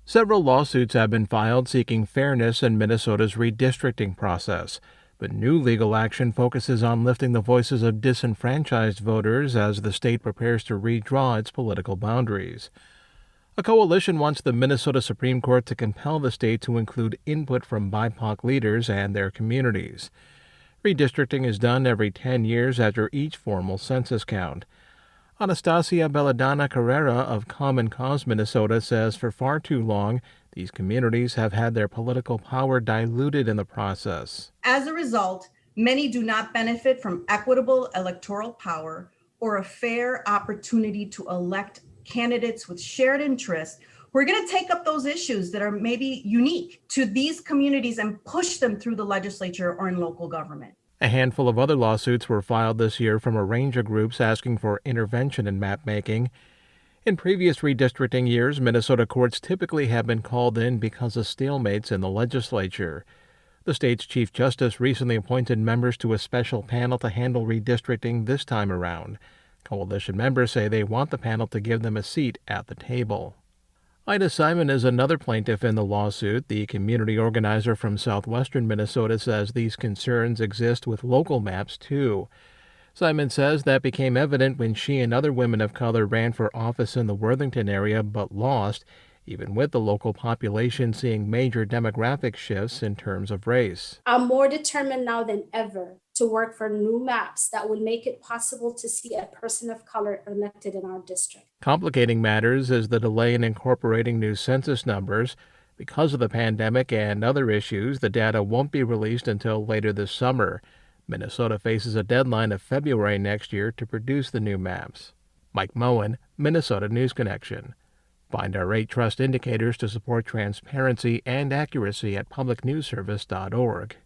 Several lawsuits have been filed seeking fairness in Minnesota's redistricting process, but new legal action focuses on lifting the voices of disenfranchised voters as the state prepares to redraw its political boundaries. A coalition wants the Minnesota Supreme Court to compel the state to include input from BIPOC leaders and their communities. Redistricting is done every 10 years after each formal census count. Anastasia Belladonna Carrera of Common Cause Minnesota says for far too long, these communities have had their political power diluted in the process. As a result, many do not benefit from equitable electoral power or a fair opportunity to elect candidates with shared interests who are going to take up those issues that are maybe unique to these communities and push them through the legislature or in local government. A handful of other lawsuits were filed this year from a range of groups asking for intervention in mapmaking. In previous redistricting years, Minnesota courts typically have been called in because of stalemates in the legislature. The state's Chief Justice recently appointed members to a special panel to handle redistricting this time around. Coalition members say they want the panel to give them a seat at the table. Ida Simon is another plaintiff in the lawsuit. The community organizer from southwestern Minnesota says these concerns exist with local maps, too. Simon says that became evident when she and other women of color ran for office in the Worthington area but lost, even with the local population seeing major demographic shifts in terms of race. I'm more determined now than ever to work for new maps that would make it possible to see a person of color elected in our district. Complicating matters is the delay in incorporating new census numbers. Because of the pandemic and other issues, the data won't be released until later this summer. Minnesota faces a deadline of February next year to produce the new maps. Mike Moen, Minnesota News Connection. Find our 8 trust indicators to support transparency and accuracy at publicnewsservice.org.